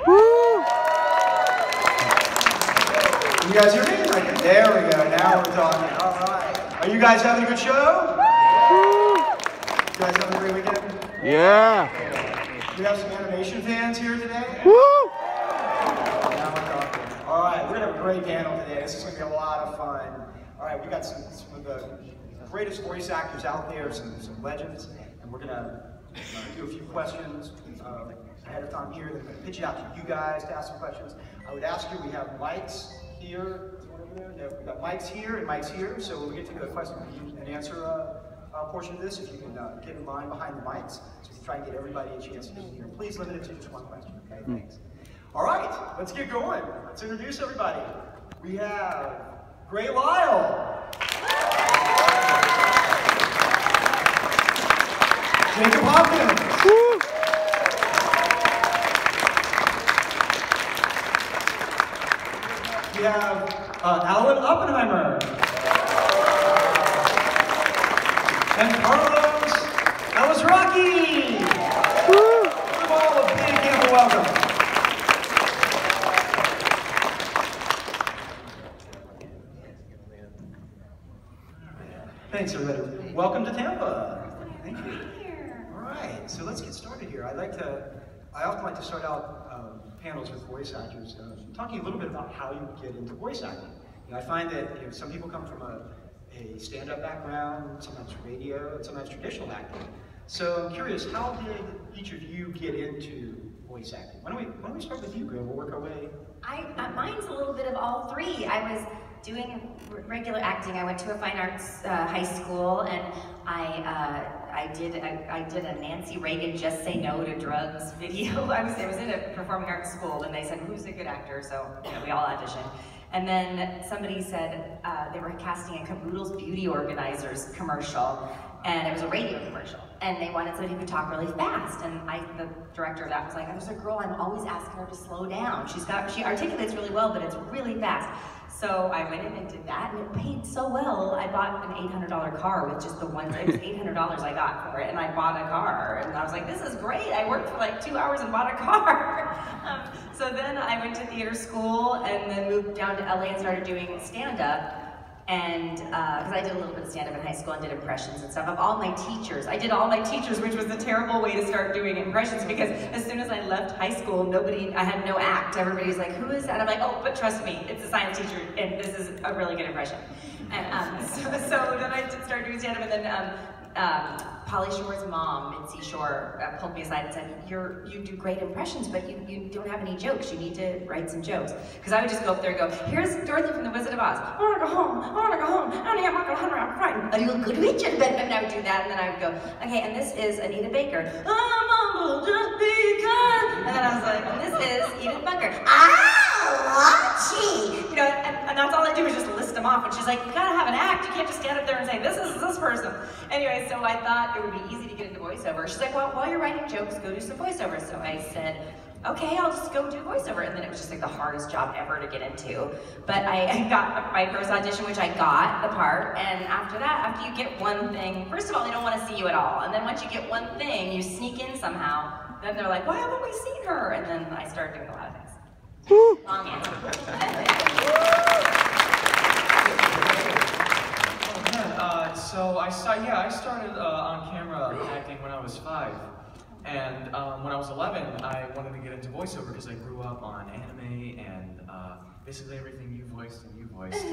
Woo! You guys hear me? Like, there we go. Now we're talking. All right. Are you guys having a good show? Woo! You guys having a great weekend? Yeah. We have some animation fans here today. Woo! Now we're talking. All right, we're gonna have a great panel today. This is gonna be a lot of fun. All right, we got some of the greatest voice actors out there, some legends, and we're gonna do a few questions ahead of time here. They're gonna pitch it out to you guys to ask some questions. I would ask you, we have mics here. We've got mics here and mics here, so when we get to the question and answer portion of this, if you can get in line behind the mics, so we can try and get everybody a chance to be here. Please limit it to just one question, okay? Thanks. All right, let's get going. Let's introduce everybody. We have Delisle, Jacob Hopkins, we have Oppenheimer, and Carlos Alazraqui. Give them all a big hand of welcome. Thanks, everybody. Welcome to Tampa. Thank you. All right, so let's get started here. I often like to start out panels with voice actors, talking a little bit about how you get into voice acting. I find that some people come from a stand-up background, sometimes radio, and sometimes traditional acting. So I'm curious, how did each of you get into voice acting? Why don't we start with you, Greg? We'll work our way. Mine's a little bit of all three. I was doing regular acting. I went to a fine arts high school, and I did a Nancy Reagan "Just Say No to Drugs" video. I was in a performing arts school, and they said, "Who's a good actor?" So we all auditioned. And then somebody said they were casting a Caboodle's Beauty Organizers commercial, and it was a radio commercial, and they wanted somebody who could talk really fast. And the director of that was like, "There's a girl, I'm always asking her to slow down. She articulates really well, but it's really fast." So I went in and did that, and it paid so well. I bought an $800 car with just the one. It was $800 I got for it, and I bought a car, and I was like, "This is great." I worked for like 2 hours and bought a car. So then I went to theater school, and then moved down to LA and started doing stand-up. And because I did a little bit of stand-up in high school and did impressions and stuff of all my teachers. I did all my teachers, which was a terrible way to start doing impressions, because as soon as I left high school, I had no act. Everybody's like, "Who is that?" I'm like, "Oh, but trust me, it's a science teacher, and this is a really good impression." And so then I started doing stand-up, and then Pauly Shore's mom, Mitzi Shore, pulled me aside and said, "You do great impressions, but you don't have any jokes. You need to write some jokes." Because I would just go up there and go, "Here's Dorothy from The Wizard of Oz. I want to go home. I want to go home. Honey, I'm not going home. I'm frightened. Are you a good witch?" And I would do that, and then I would go, "Okay, and this is Anita Baker. I'm humble just because." And then I was like, "And this is Edith Bunker. Alazraqui." And that's all I do is just list them off. And she's like, "You gotta have an act. You can't just stand up there and say, this is this person." Anyway, so I thought it would be easy to get into voiceover. She's like, "Well, while you're writing jokes, go do some voiceover." So I said, "Okay, I'll just go do voiceover." And then it was just like the hardest job ever to get into. But I got my first audition, which I got the part. And after that, after you get one thing, first of all, they don't want to see you at all. And then once you get one thing, you sneak in somehow. Then they're like, "Why haven't we seen her?" And then I started doing a lot of things. Long answer. So I started on camera acting when I was 5, and when I was 11, I wanted to get into voiceover because I grew up on anime and basically everything you voiced,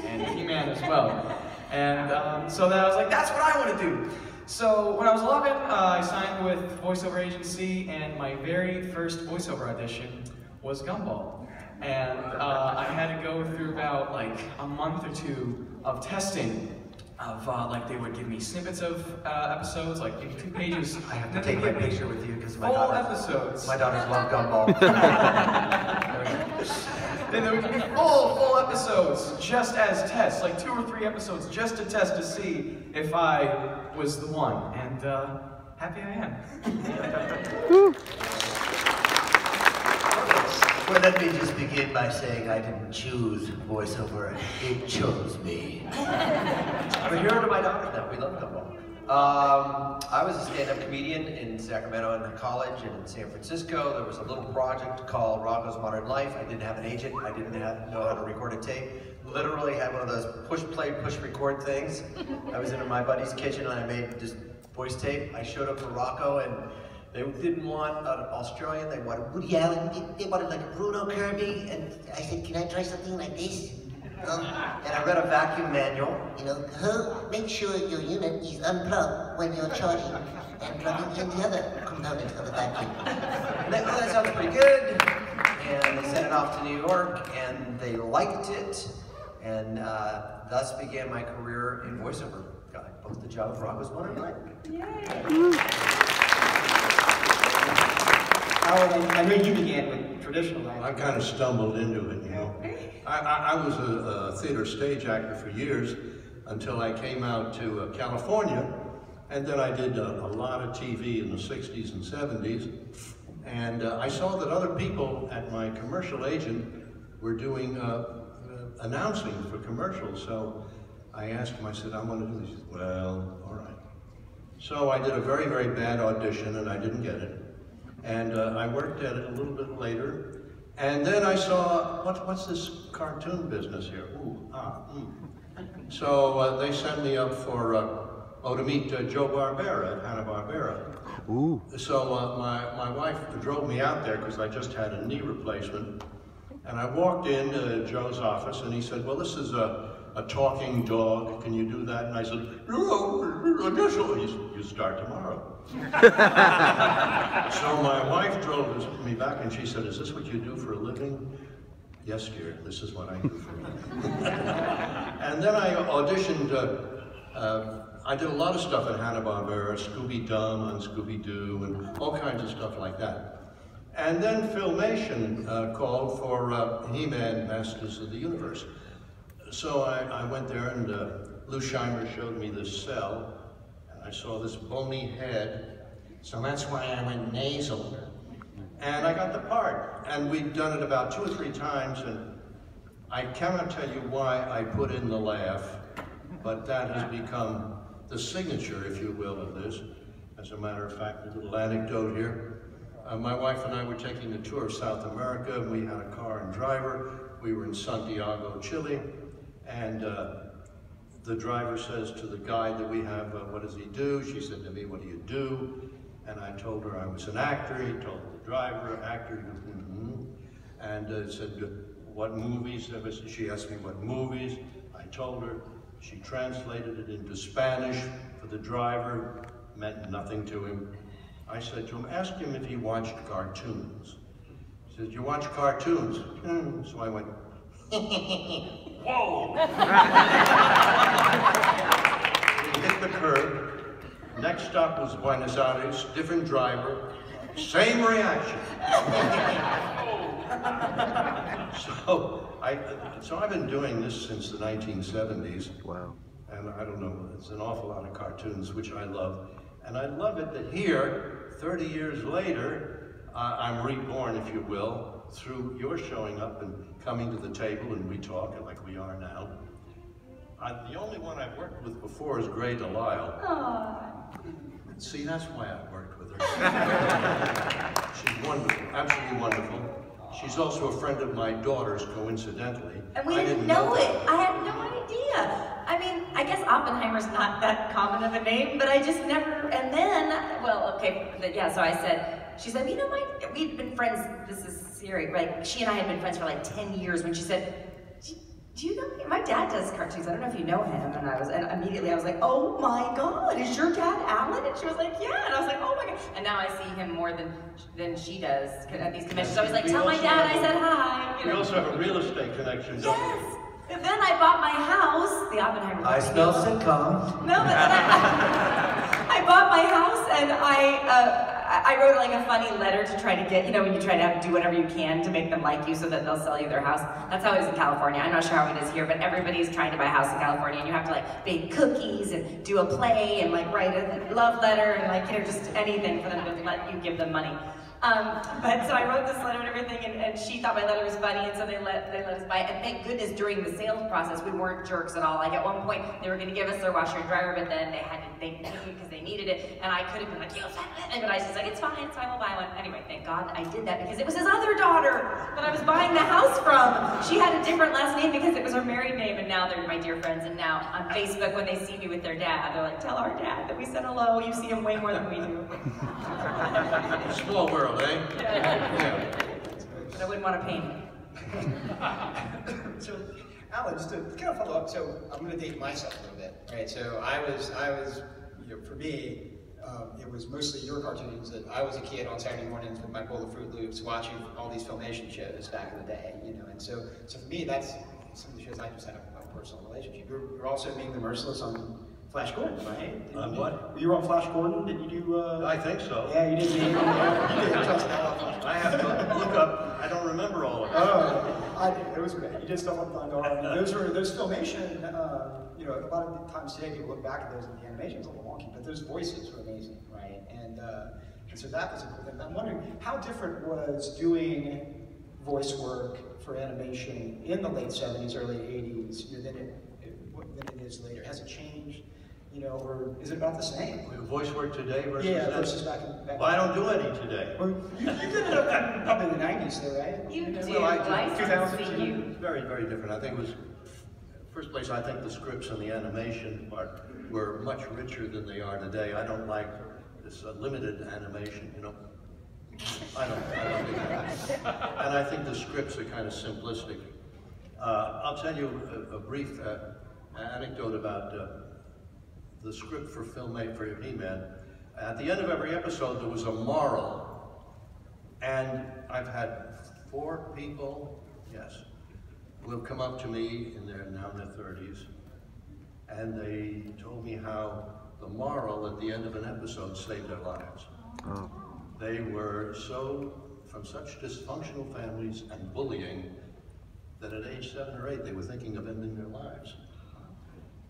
and He-Man as well. And so then I was like, that's what I want to do. So when I was 11, I signed with voiceover agency, and my very first voiceover audition was Gumball. And I had to go through about like a month or two of testing. Like they would give me snippets of episodes, like maybe 2 pages. I have to take my picture with you because full episodes. My daughters love Gumball. Then they would give me full episodes just as tests, like 2 or 3 episodes just to test to see if I was the one. And happy I am. Well, let me just begin by saying I didn't choose voiceover, it chose me. I'm a hero to my daughters now, we love Gumball. I was a stand-up comedian in Sacramento and in college and in San Francisco. There was a little project called Rocco's Modern Life. I didn't have an agent. I didn't know how to record a tape. Literally had one of those push play, push record things. I was in my buddy's kitchen and I made this voice tape. I showed up for Rocco and they didn't want an Australian, they wanted Woody Allen, they wanted like a Bruno Kirby, and I said, can I try something like this? And I read a vacuum manual. You know, make sure your unit is unplugged when you're charging and plugging in the other component of the vacuum. And they, oh, that sounds pretty good. And they sent it off to New York and they liked it. And thus began my career in voiceover. Got both the job of Rocco's Modern Life. Yay! Howard, I know you began with traditional acting. I kind of stumbled into it, you know. I was a theater stage actor for years until I came out to California, and then I did a lot of TV in the 60s and 70s, and I saw that other people at my commercial agent were doing announcing for commercials, so I asked him, I said, I want to do this. He said, well, all right. So I did a very, very bad audition, and I didn't get it. And I worked at it a little bit later, and then I saw, what's this cartoon business here? So they sent me up for, to meet Joe Barbera at Hanna-Barbera. Ooh. So my wife drove me out there because I just had a knee replacement, and I walked into Joe's office, and he said, well, this is a talking dog, can you do that? And I said, no, I guess so. You start tomorrow. So my wife drove me back and she said, is this what you do for a living? Yes, dear, this is what I do for a living. And then I auditioned, I did a lot of stuff at Hanna-Barbera, Scooby-Dum and Scooby-Doo and all kinds of stuff like that. And then Filmation called for He-Man Masters of the Universe. So I went there and Lou Scheimer showed me this cell. I saw this bony head, so that's why I went nasal. And I got the part. And we'd done it about 2 or 3 times, and I cannot tell you why I put in the laugh, but that has become the signature, if you will, of this. As a matter of fact, a little anecdote here. My wife and I were taking a tour of South America. We had a car and driver. We were in Santiago, Chile, and the driver says to the guide that we have, what does he do? She said to me, what do you do? And I told her I was an actor. He told the driver, actor, and said, what movies? She asked me what movies. I told her. She translated it into Spanish for the driver. Meant nothing to him. I said to him, ask him if he watched cartoons. He said, you watch cartoons? So I went, whoa! We hit the curb. Next stop was Buenos Aires, different driver, same reaction. So I've been doing this since the 1970s. Wow. And I don't know, it's an awful lot of cartoons, which I love. And I love it that here, 30 years later, I'm reborn, if you will, through your showing up and coming to the table and we talk like we are now. The only one I've worked with before is Gray Delisle. Aww. See, that's why I worked with her. She's wonderful, absolutely wonderful. She's also a friend of my daughter's, coincidentally. And we didn't know it. I had no idea. I mean, I guess Oppenheimer's not that common of a name, but I just never, and then, well, okay, yeah, so I said, she said, you know, we'd been friends, this is serious, like, she and I had been friends for like 10 years when she said, do you know me? My dad does cartoons, I don't know if you know him, and immediately I was like, oh my God, is your dad Alan? And she was like, yeah, and I was like, oh my God, and now I see him more than she does at these conventions, so I was like, tell my dad I said hi. You know? We also have a real estate connection, don't we? Yes! And then I bought my house, the Oppenheimer. I spell sitcom. No, but then I bought my house and I wrote like a funny letter to try to get, you know, when you try to do whatever you can to make them like you so that they'll sell you their house. That's how it is in California. I'm not sure how it is here, but everybody's trying to buy a house in California and you have to like bake cookies and do a play and like write a love letter and like, you know, just anything for them to let you give them money. But so I wrote this letter and everything, and she thought my letter was funny, and so they let us buy it. And thank goodness during the sales process we weren't jerks at all. Like at one point they were going to give us their washer and dryer, but then they because they needed it, and I could have been like, you but I was just like, it's fine, we'll buy one. Anyway, thank God I did that because it was his other daughter that I was buying the house from. She had a different last name because it was her married name, and now they're my dear friends. And now on Facebook, when they see me with their dad, they're like, tell our dad that we said hello. You see him way more than we do. Small world, eh? Yeah. But I wouldn't want to pay me. So, Alan, just to kind of follow up, so I'm going to date myself a little bit, right? So I was, for me, it was mostly your cartoons that I was a kid on Saturday mornings with my bowl of Fruit Loops watching all these Filmation shows back in the day, and so for me, that's some of the shows I just had a personal relationship. You're also being the Merciless on Flash Gordon, right? On what? You were on Flash Gordon? Did you do? I think so. Yeah, you did. You did just I have to look up. I don't remember all of it. Oh, I did. It was great. You did stuff on Thunder. Those Filmation. A lot of times today people look back at those and the animation's a little wonky, but those voices were amazing, right? And so that was a cool thing. I'm wondering how different was doing voice work for animation in the late 70s, early 80s than it is later. Has it changed? Or is it about the same? Voice work today versus versus back Well, I don't do any today. Well, you did it up probably in the 90s, though, right? You do. Well, I I did. 2000. Very, very different. I think it was, first place, I think the scripts and the animation part were much richer than they are today. I don't like this limited animation, I don't do that. And I think the scripts are kind of simplistic. I'll tell you a brief anecdote about the script for He-Man. At the end of every episode, there was a moral. And I've had 4 people, who have come up to me now in their 30s, and they told me how the moral at the end of an episode saved their lives. Oh. They were from such dysfunctional families and bullying that at age 7 or 8 they were thinking of ending their lives.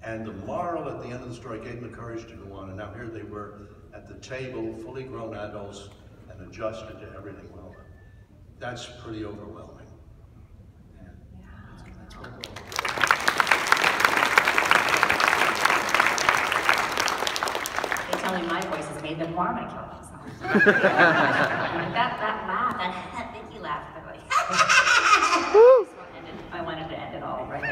And the moral at the end of the story gave them the courage to go on, and now here they were at the table, fully grown adults, and adjusted to everything. Well, that's pretty overwhelming. They tell me my voice has made them want to kill themselves. that laugh, that Vicky laugh, I'm like, I wanted to end it all right.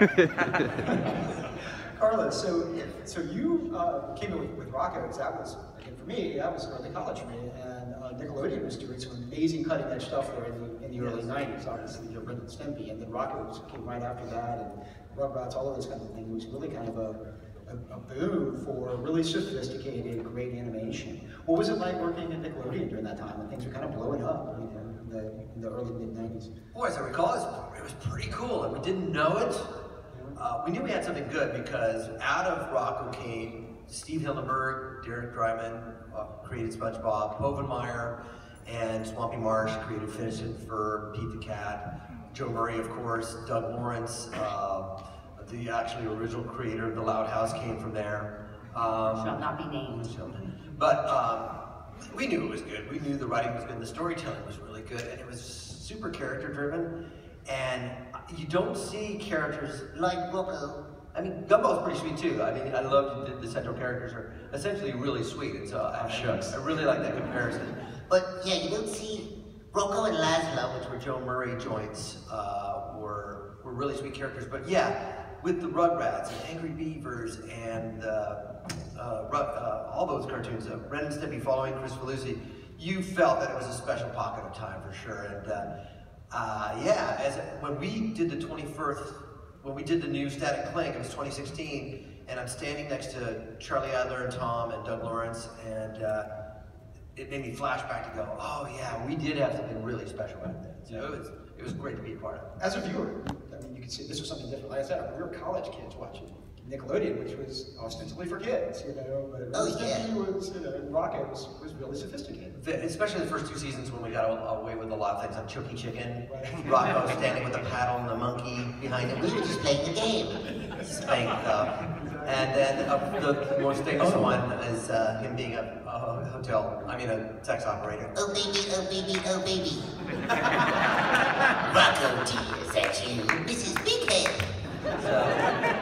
Carla, so you came in with Rocco, because that was, again, for me, that was early college for me, and Nickelodeon was doing some amazing cutting-edge stuff there in the early 90s, obviously, Ren and Stimpy, and then Rocco came right after that, and Rugrats, all of those kind of things. It was really kind of a boom for really sophisticated, great animation. What was it like working at Nickelodeon during that time when things were kind of blowing up, in the early mid-90s? Boy, as I recall, it was pretty cool, and we didn't know it. We knew we had something good because out of Rocco came Steve Hillenburg, Derek Dryman created SpongeBob, Povenmire and Swampy Marsh created Finish It for Pete the Cat, Joe Murray, of course, Doug Lawrence, the actually original creator of The Loud House came from there. Shall not be named. But we knew it was good. We knew the writing was good, and the storytelling was really good, and it was super character driven. And you don't see characters like Gumbo. I mean, Gumbo's pretty sweet too. I mean, I love the central characters are essentially really sweet. And so I really like that comparison. But yeah, you don't see Rocco and Laszlo, which were Joe Murray joints, were really sweet characters. But yeah, with the Rugrats and Angry Beavers and all those cartoons, Ren and Stimpy following Chris Falusi, you felt that it was a special pocket of time for sure. And when we did the 21st, when we did the new Static Cling, it was 2016, and I'm standing next to Charlie Adler and Tom and Doug Lawrence, and it made me flash back to go, oh yeah, we did have something really special back then. So it was great to be a part of. As a viewer, I mean, you could see this was something different. Like I said, we were college kids watching Nickelodeon, which was ostensibly for kids, but Rocco was really sophisticated. Especially the first 2 seasons when we got away with a lot of things like Chucky Chicken, Rocco standing with a paddle and the monkey behind him. We were just playing the game. Spanked up. And then the most famous one is him being a sex operator. Oh baby, oh baby, oh baby. Rocco T, is that you? Mrs. Big Head. So,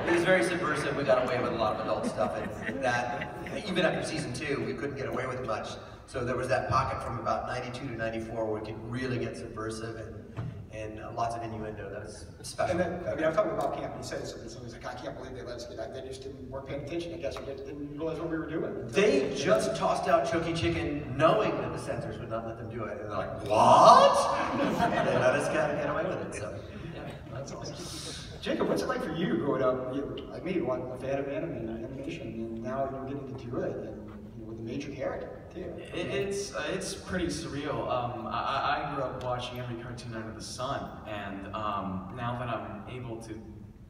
it was very subversive. We got away with a lot of adult stuff, and that, even after season 2, we couldn't get away with much. So there was that pocket from about 92 to 94 where we could really get subversive and lots of innuendo. That was special. And then, I mean, I'm talking about camp, and he said something, so he's like, I can't believe they let us get that. They just weren't paying attention, I guess, or didn't realize what we were doing. They just tossed out Choky Chicken knowing that the censors would not let them do it. And they're like, what? They let us get away with it, so. Yeah, that's awesome. Jacob, what's it like for you growing up, like me, a fan of animation, and now you're getting to do it, and with a major character, too. It's pretty surreal. I grew up watching every cartoon under the sun, and now that I'm able to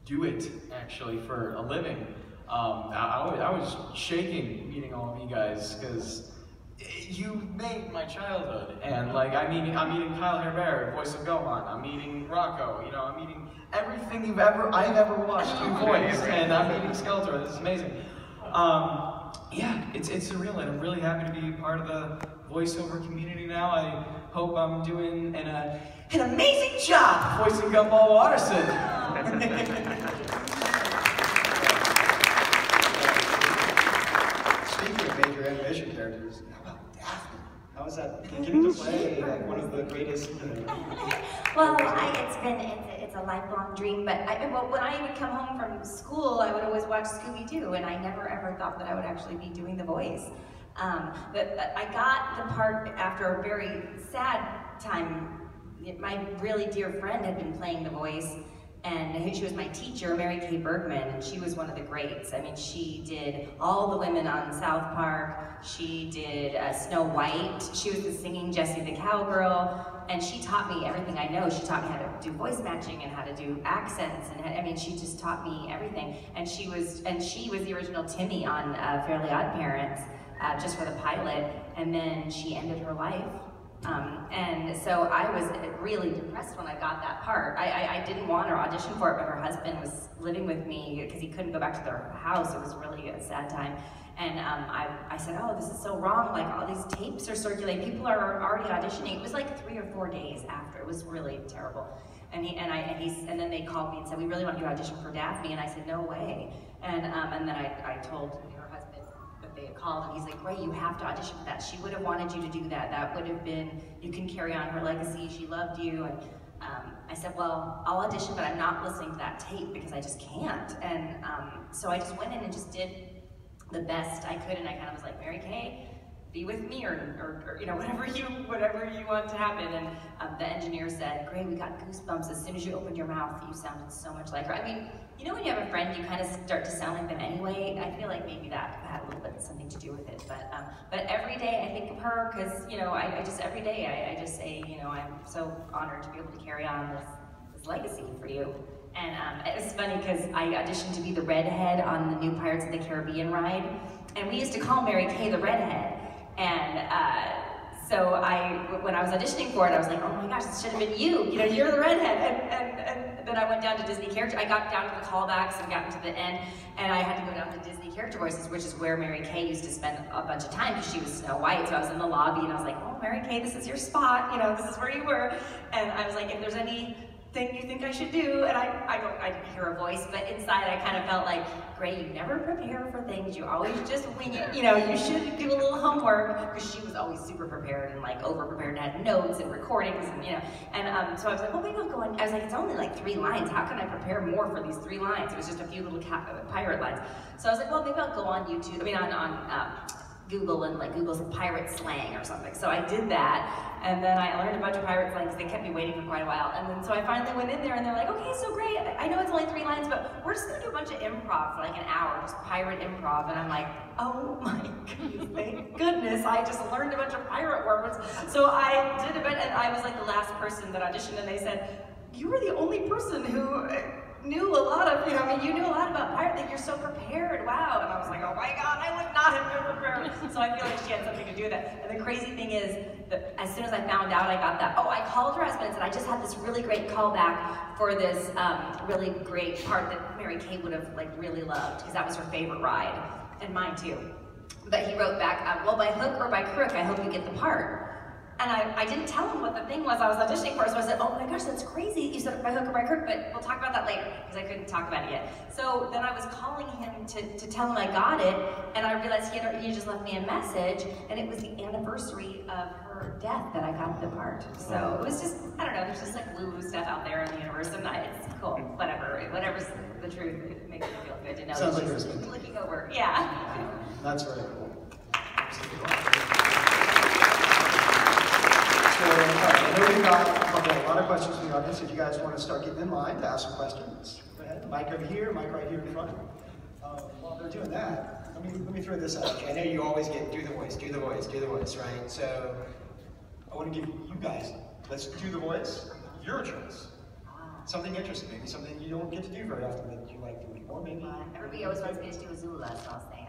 do it, actually, for a living, I was shaking meeting all of you guys, because you made my childhood, and like I'm meeting Kyle Herbert, voice of Gohan. I'm meeting Rocco. I'm meeting everything I've ever watched you voice, and I'm meeting Skeletor. This is amazing. Yeah, it's surreal, and I'm really happy to be part of the voiceover community now. I hope I'm doing an amazing job voicing Gumball Watterson. Speaking of major animation characters, how about Daphne? How was that getting to play like one of the greatest? Well, it's a lifelong dream. But when I would come home from school, I would always watch Scooby-Doo, and I never ever thought that I would actually be doing the voice. But I got the part after a very sad time. My really dear friend had been playing the voice, and she was my teacher, Mary Kay Bergman, and she was one of the greats. I mean, she did all the women on South Park. She did Snow White. She was the singing Jessie the Cowgirl, and she taught me everything I know. She taught me how to do voice matching and how to do accents, and she just taught me everything. And she was the original Timmy on Fairly Odd Parents, just for the pilot, and then she ended her life. And so I was really depressed when I got that part. I didn't want to audition for it, but her husband was living with me because he couldn't go back to their house. It was really a sad time. And I said, oh, this is so wrong. Like, all these tapes are circulating. People are already auditioning. It was like 3 or 4 days after. It was really terrible. And then they called me and said, we really want you to audition for Daphne. And I said, no way. And then I told her husband that they had called, and he's like, Ray, you have to audition for that. She would have wanted you to do that. That would have been, you can carry on her legacy. She loved you. And I said, well, I'll audition, but I'm not listening to that tape because I just can't. And so I just went in and just did the best I could, and I kind of was like, Mary Kay, be with me, or whatever you want to happen. And the engineer said, Gray, we got goosebumps as soon as you opened your mouth. You sounded so much like her. I mean, when you have a friend, you kind of start to sound like them anyway. I feel like maybe that had a little bit something to do with it. But every day I think of her, because I just every day I just say, I'm so honored to be able to carry on this legacy for you. And it was funny because I auditioned to be the redhead on the new Pirates of the Caribbean ride, and we used to call Mary Kay the redhead. And so when I was auditioning for it, I was like, oh my gosh, this should have been you. You're the redhead. And then I went down to Disney character. I got down to the callbacks and gotten to the end, and I had to go down to Disney character voices, which is where Mary Kay used to spend a bunch of time because she was Snow White. So I was in the lobby, and I was like, oh, Mary Kay, this is your spot. This is where you were. And I was like, if there's anything you think I should do, and I didn't hear a voice, but inside I kind of felt like, Gray, you never prepare for things, you always just wing it, you should do a little homework, because she was always super prepared and like over prepared and had notes and recordings and so I was like, well, maybe I'll go on. I was like, it's only like 3 lines, how can I prepare more for these 3 lines? It was just a few little pirate lines. So I was like, well, maybe I'll go on YouTube, on Google, and like Google's pirate slang or something. So I did that, and then I learned a bunch of pirate slang because they kept me waiting for quite a while. And then so I finally went in there, and they're like, okay, so great. I know it's only 3 lines, but we're just gonna do a bunch of improv for like an hour, just pirate improv. And I'm like, oh my goodness, thank goodness, I just learned a bunch of pirate words. So I did a bit, and I was like the last person that auditioned, and they said, you were the only person who knew a lot of, you knew a lot about pirate, like you're so prepared, wow. And I was like, oh my God, I would not have been prepared. So I feel like she had something to do with that. And the crazy thing is, that as soon as I found out I got that, I called her husband and said, I just had this really great callback for this really great part that Mary Kay would have really loved, because that was her favorite ride, and mine too. But he wrote back, well, by hook or by crook, I hope you get the part. And I didn't tell him what the thing was I was auditioning for, so I said, oh my gosh, that's crazy. You said by hook or by crook, but we'll talk about that later, because I couldn't talk about it yet. So then I was calling him to tell him I got it, and I realized he just left me a message, and it was the anniversary of her death that I got the part. So it was just, I don't know, there's just woo-woo stuff out there in the universe, and it's cool, whatever's the truth, it makes me feel good to know. Sounds like she's looking over, yeah. That's very cool. So, all right, I know we've got a lot of questions from the audience. If you guys want to start getting in line to ask some questions, go ahead. Mic over here, mic right here in front. While they're doing that, let me throw this out. I know you always get do the voice, right? So I want to give you guys, let's do the voice, your choice. Something interesting, maybe something you don't get to do very often that you like doing, or maybe. Everybody always wants me to do a Zula, so I'll say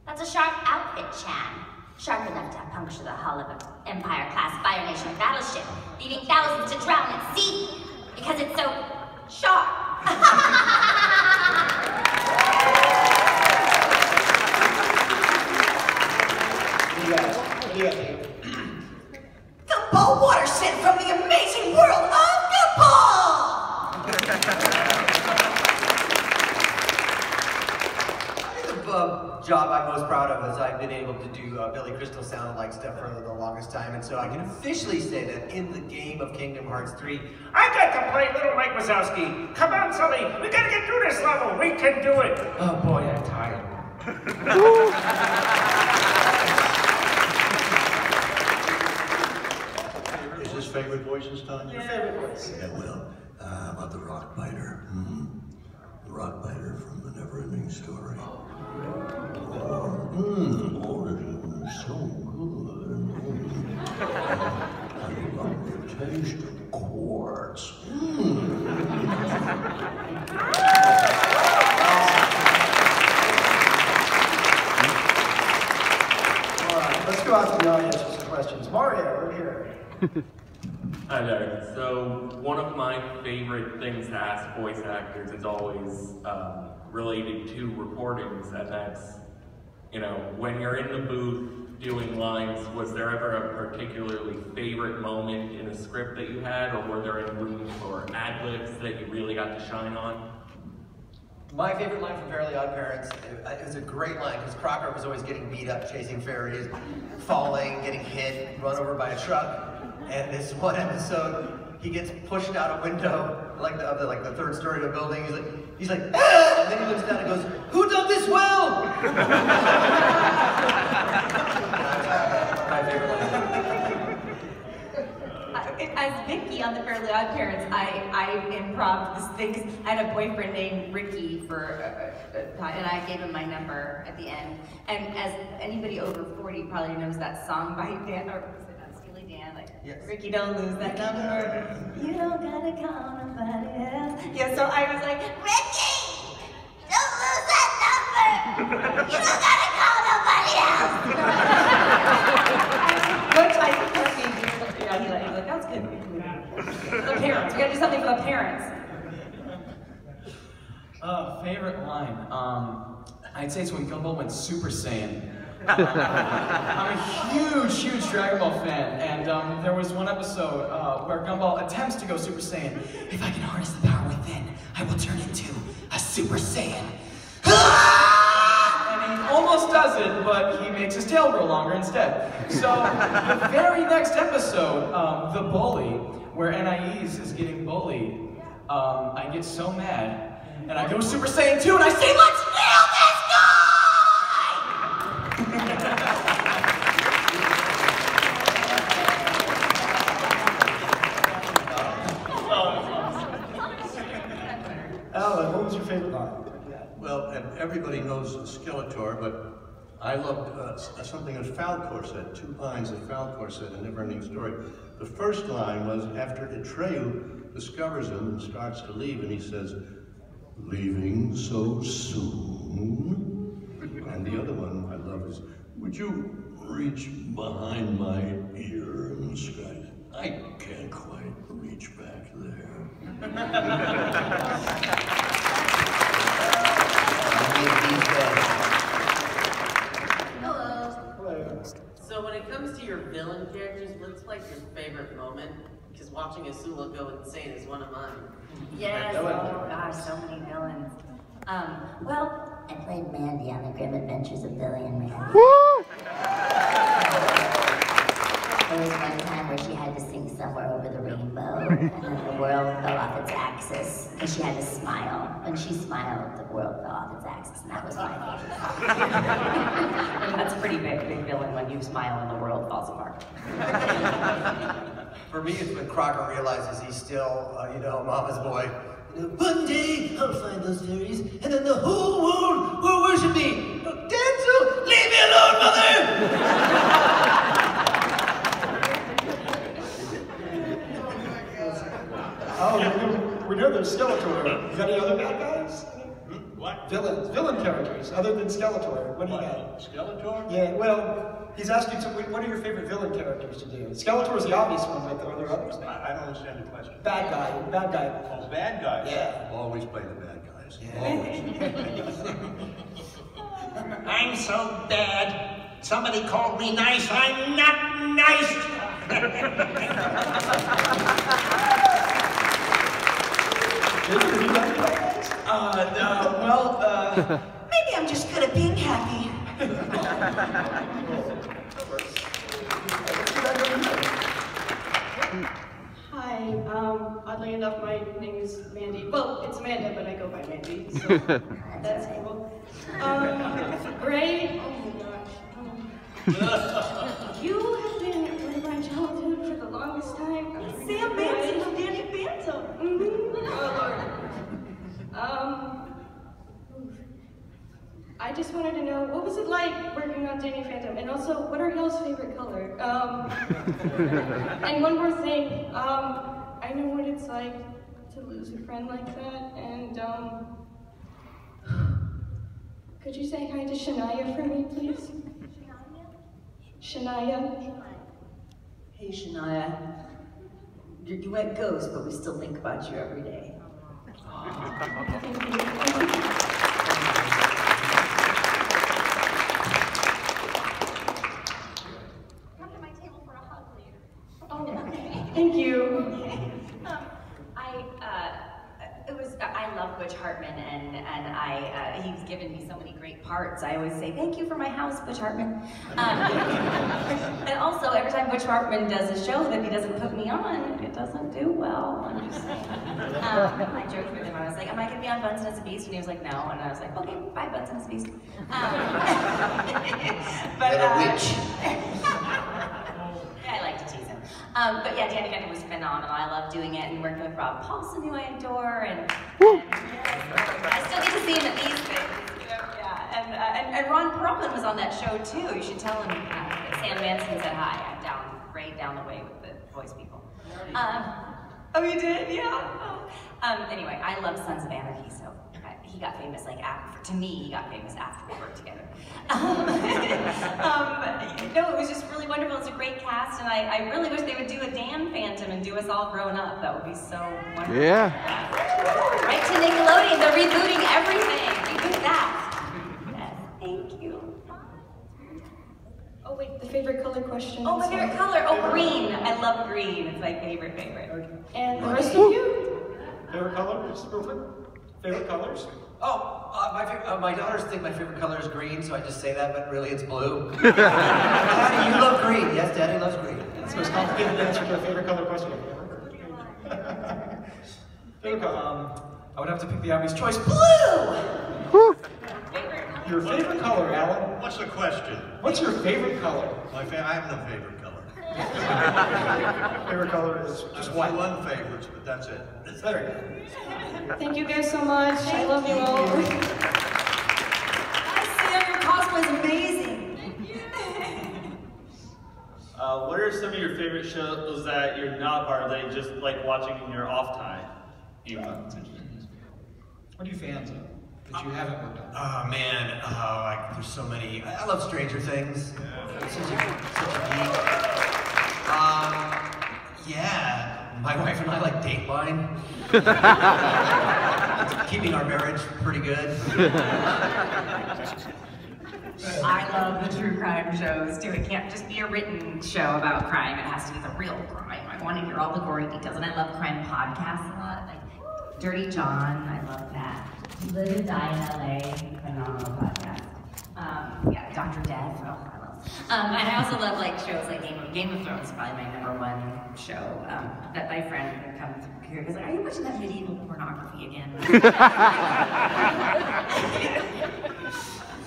That's a sharp outfit, Chan. Sharp enough to puncture the hull of an Empire-class Fire Nation battleship, leaving thousands to drown at sea, because it's so sharp. Gumball watershed from the amazing world of Gumball! The job I'm most proud of is I've been able to do Billy Crystal sound-alike stuff for the longest time, and so I can officially say that in the game of Kingdom Hearts 3, I got to play little Mike Wazowski. Come on, Sully. We gotta get through this level. We can do it. Oh boy, I'm tired. Is this favorite voices time? Your favorite voice. Yeah, well, how about the rock biter? The rock biter from the Never-Ending Story. Oh, this is so good. I love the taste of quartz. All right, let's go out to the audience with some questions. Mario, over here. Hi there. So one of my favorite things to ask voice actors is always related to recordings, and that's, when you're in the booth doing lines, was there ever a particularly favorite moment in a script that you had, or were there any room for ad-libs that you really got to shine on? My favorite line from Fairly Odd Parents, it was a great line, because Crocker was always getting beat up chasing fairies, falling, getting hit, run over by a truck. And this one episode, he gets pushed out a window, like the third story of a building. He's like, ah! And then he looks down and goes, "Who done this well?" My favorite line. As Vicky on the Fairly Odd Parents, I improv this thing, 'cause I had a boyfriend named Ricky for and I gave him my number at the end. And as anybody over 40 probably knows that song by Dan, or was it Steely Dan, Yes. Ricky, don't lose that number. You don't gotta call nobody else. Yeah, so I was like, Ricky! Don't lose that number! You don't gotta call nobody else! Coach, I think he's like, that's good. The parents, we gotta do something for the parents. Favorite line? I'd say it's when Gumball went Super Saiyan. I'm a huge Dragon Ball fan, and there was one episode where Gumball attempts to go Super Saiyan. If I can harness the power within, I will turn into a Super Saiyan. And he almost does it, but he makes his tail grow longer instead. So the very next episode, the bully, where Anais is getting bullied, I get so mad, and I go Super Saiyan 2, and I say, "Let's nail this Alan, what was your favorite line? Well, and everybody knows Skeletor, but I loved something that Falcor said, 2 lines that Falcor said in Never-Ending Story. The first line was after Atreyu discovers him and starts to leave, and he says, leaving so soon? And the other one I love is, would you reach behind my ear and scratch? I can't quite reach back there. Hello. So when it comes to your villain characters, what's like your favorite moment? Because watching Azula go insane is one of mine. Yes, oh gosh, so many villains. Well, I played Mandy on the Grim Adventures of Billy and Mandy. Woo! There was one time where she had to sing Somewhere Over the Rainbow, and then the world fell off its axis, and she had to smile. When she smiled, the world fell off its axis, and that was my favorite. That's a pretty big villain when you smile and the world falls apart. For me, it's when Crocker realizes he's still, you know, a mama's boy. One day, I'll find those fairies, and then the whole world will worship me. Denzel, leave me alone, mother! Oh, we know there's Skeletor. You got any other bad guys? What? Villain characters, other than Skeletor. What do you got? Skeletor? Yeah, well, he's asking, what are your favorite villain characters to do? Skeletor is the obvious one, but are there others? I don't understand the question. Bad guy. Oh, bad guys? Yeah. Always play the bad guys. Yeah. Always. I'm so bad. Somebody called me nice. I'm not nice. Maybe I'm just good at being happy. Hi, oddly enough, my name is Mandy. Well, it's Amanda, but I go by Mandy, so that's cool. Ray, oh my gosh. You have been part of my childhood for the longest time. Sam Manson from Danny Phantom. I just wanted to know, what was it like working on Danny Phantom? And also, what are y'all's favorite color? And one more thing, I know what it's like to lose a friend like that, and could you say hi to Shania for me, please? Shania? Hey, Shania. You went ghost, but we still think about you every day. Thank you. I love Butch Hartman, and he's given me so many great parts. I always say, thank you for my house, Butch Hartman. And also, every time Butch Hartman does a show that he doesn't put me on, it doesn't do well. I'm just saying. I joked with him, I was like, am I gonna be on Bunsen as a Beast? And he was like, no. And I was like, okay, bye, Bunsen as a Beast. But, witch. I like to tease him. But yeah, Danny Phantom was phenomenal. I love doing it, and working with Rob Paulson, who I adore, and I still get to see him at these things. You know? Yeah, and Ron Perlman was on that show too. You should tell him that Sam Manson said hi. I'm right down the way with the voice people. Oh, you did? Yeah. Anyway, I love Sons of Anarchy, so he got famous to me, he got famous after we worked together. No, it was just really wonderful. It's a great cast, and I really wish they would do a Dan Phantom and do us all grown up. That would be so wonderful. Yeah. Right to Nickelodeon, they're rebooting everything. Reboot that. Yes, thank you. Oh wait, the favorite color question. Oh, my favorite color. Oh, green. I love green. It's my favorite. And the rest of you? Favorite color? Just real quick. Favorite colors? Oh, my daughters think my favorite color is green, so I just say that, but really it's blue. Daddy, you love green. Yes, Daddy loves green. That's the most complicated answer to a favorite color question. Favorite color? I would have to pick the obvious choice. Blue! Your favorite color, Alan? What's the question? What's your favorite color? I have no favorite color. Favorite color is just white. One favorites, but that's it. There you go. Thank you guys so much. I love you all. Hi, Sam. Your cosplay is amazing. What are some of your favorite shows that you're not part of that you just like watching in your off time? What are you fans of that you haven't worked on? Oh man, there's so many. I love Stranger Things. Yeah. Such a geek. Yeah, my wife and I like Dateline. It's keeping our marriage pretty good. I love the true crime shows too. It can't just be a written show about crime. It has to be the real crime. I want to hear all the gory details, and I love crime podcasts a lot. Like Dirty John, I love that. Live and Die in LA, phenomenal podcast. Yeah, Dr. Death, oh, I love. And I also love like shows like Game of Thrones, is probably my #1 show. That my friend would come here and goes like, "Are you watching that medieval pornography again?"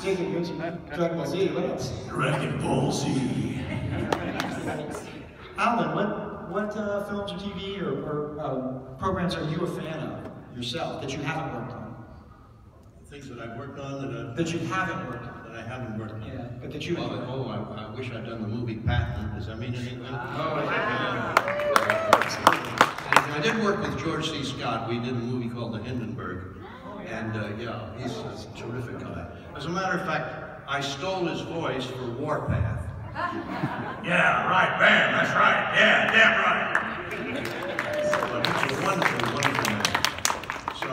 Jacob, you mentioned Dragon Ball Z. What else? Dragon Ball Z. Alan, what films or TV or programs are you a fan of yourself that you haven't worked on? Things that I've worked on that you haven't worked on. That I haven't worked on. Yeah, but that you. I wish I'd done the movie Patton. Does that mean anything? I did work with George C. Scott. We did a movie called The Hindenburg. And yeah, he's a terrific guy. As a matter of fact, I stole his voice for Warpath. Yeah, right, bam, that's right. Yeah, damn right. But it's a wonderful, wonderful man. So,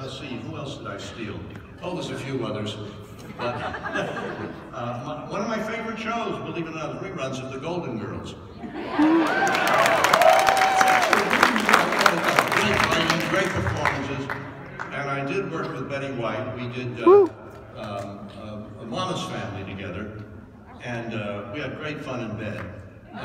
let's see, who else did I steal? Oh, there's a few others. But one of my favorite shows, believe it or not, is reruns of The Golden Girls. Great writing, great performances. And I did work with Betty White. We did a Mama's Family together, and we had great fun in bed. We